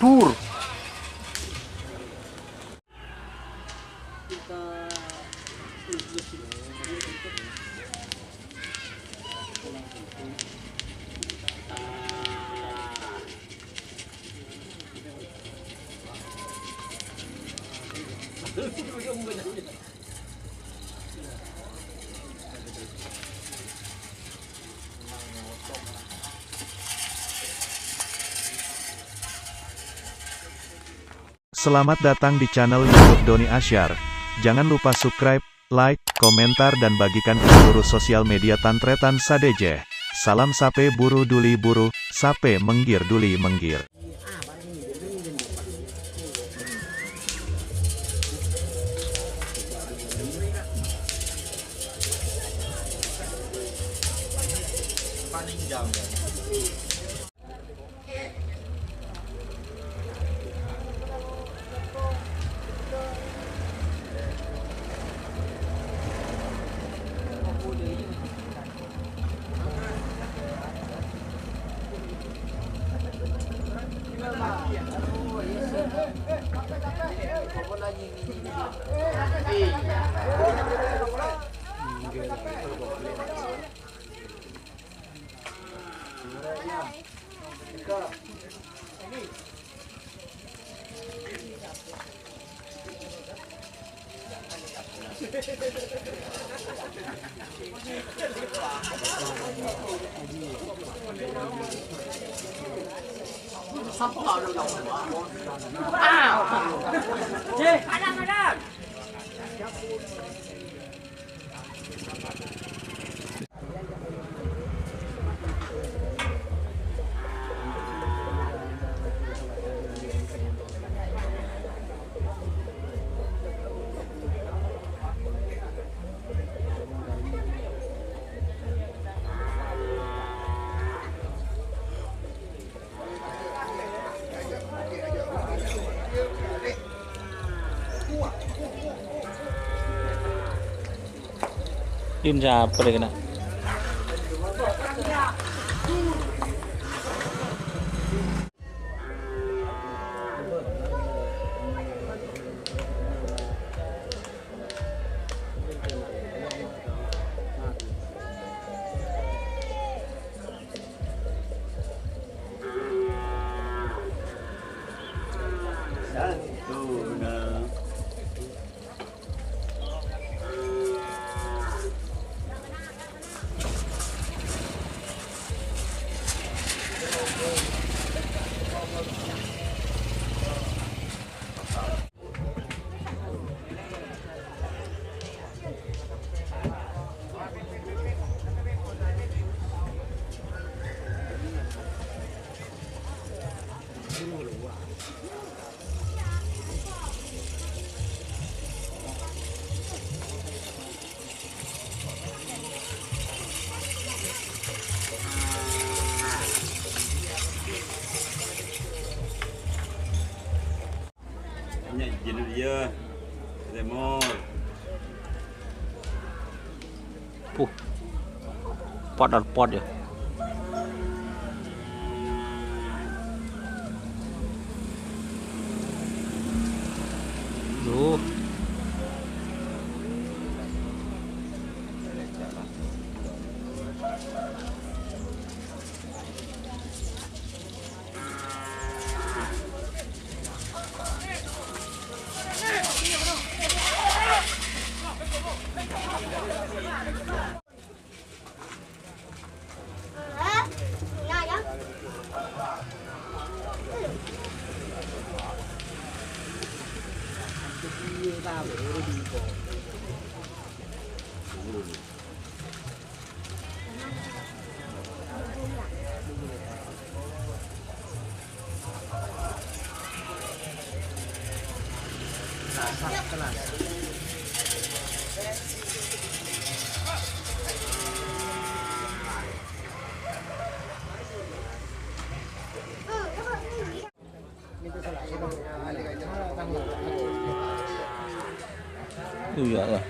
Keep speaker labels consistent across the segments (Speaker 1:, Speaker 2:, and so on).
Speaker 1: Tur.
Speaker 2: Selamat datang di channel YouTube Doni Asyar. Jangan lupa subscribe, like, komentar dan bagikan ke seluruh sosial media Tantretan Sadejeh. Salam sape buru duli buru, sape menggir duli menggir.
Speaker 1: Yun siapa deh kena.
Speaker 3: Jenuh dia, remor.
Speaker 1: Pot dan pot ya. Duh. Iya lah.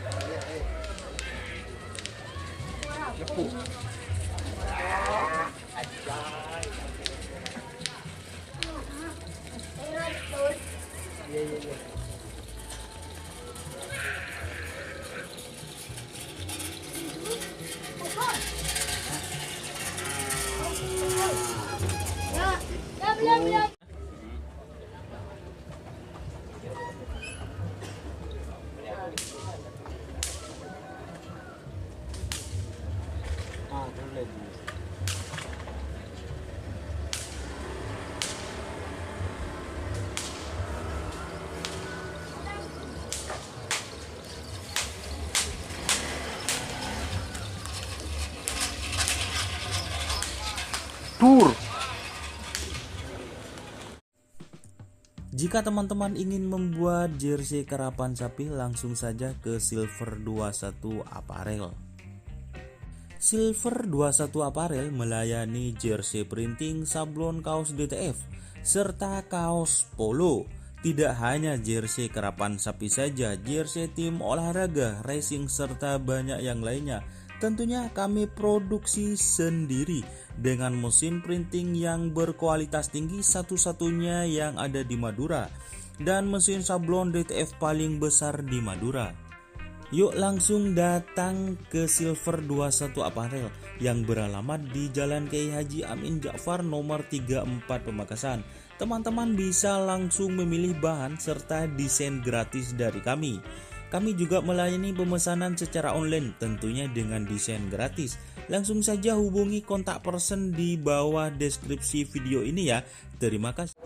Speaker 4: Jika teman-teman ingin membuat jersey karapan sapi, langsung saja ke Silver 21 Apparel. Silver 21 Apparel melayani jersey printing, sablon, kaos DTF, serta kaos polo. Tidak hanya jersey karapan sapi saja, jersey tim olahraga, racing, serta banyak yang lainnya. Tentunya kami produksi sendiri dengan mesin printing yang berkualitas tinggi, satu-satunya yang ada di Madura, dan mesin sablon DTF paling besar di Madura. Yuk langsung datang ke Silver 21 Apparel yang beralamat di Jalan Kiai Haji Amin Ja'far nomor 34 Pamekasan. Teman-teman bisa langsung memilih bahan serta desain gratis dari kami. Kami juga melayani pemesanan secara online, tentunya dengan desain gratis. Langsung saja hubungi kontak person di bawah deskripsi video ini ya. Terima kasih.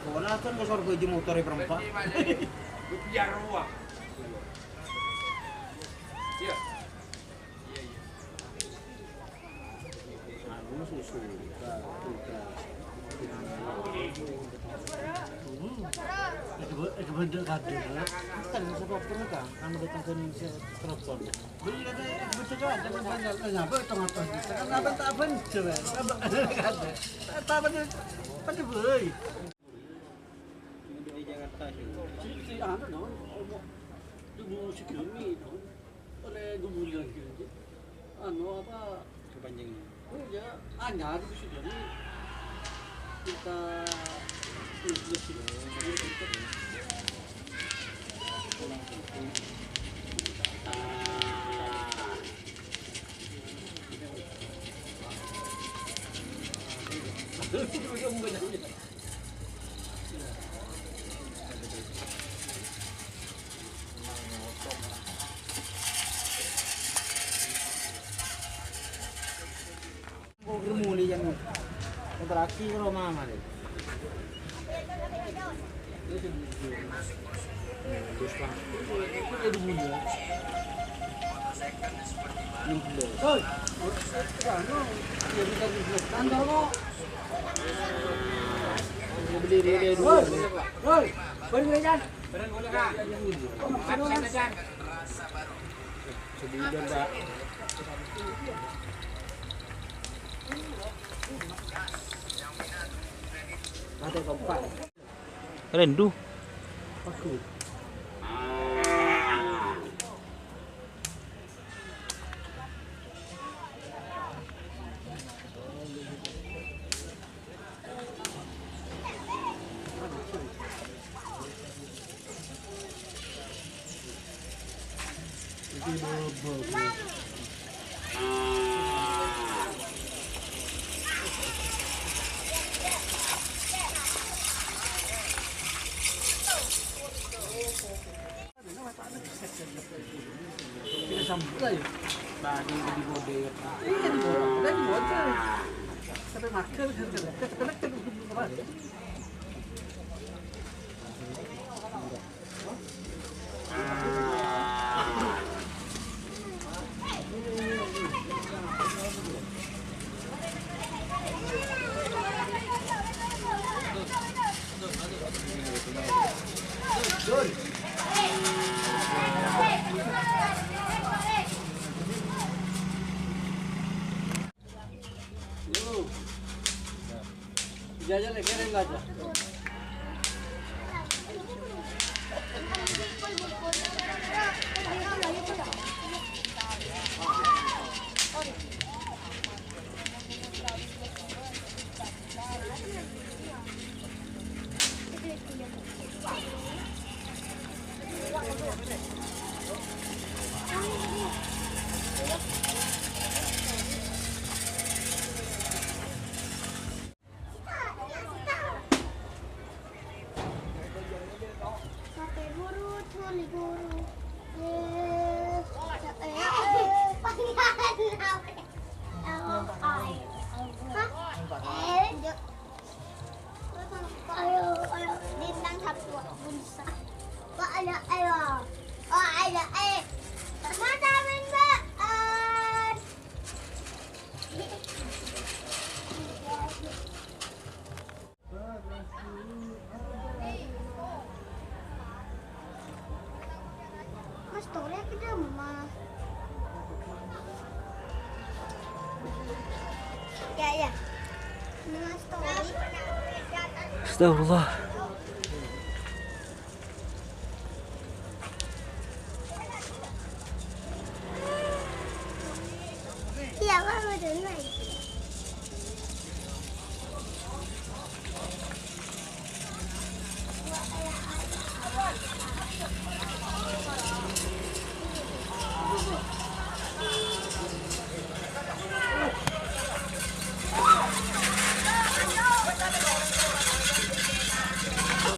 Speaker 5: Wala kan ko sorbo di motor berempat.
Speaker 3: Biar ruang. Iya.
Speaker 5: Aku susu. Itu bener kado. Kan sebab pernah kan datang ke telepon. Beli kata betul kan jangan banyak ngapa tengah-tengah. Karena apa tak bencel. Tak bener. Pada beli. Si ano no, dubu sikilmi no, oleh dubu lagi. Ano apa kepanjangnya? Oh ya, anyar dubu sikilmi. Kita plus muli yang terakhir kalau mama deh.
Speaker 1: Rendu.
Speaker 5: Jajan leker enggak aja.
Speaker 6: Sorry, guru. Ayo, lintang satu bunsa. Kok ada ayo? Oh, ada Mata Mbak. Mas story kita mah. Ya. Mas story.
Speaker 1: Astagfirullah.
Speaker 6: Iya, kan udah naik.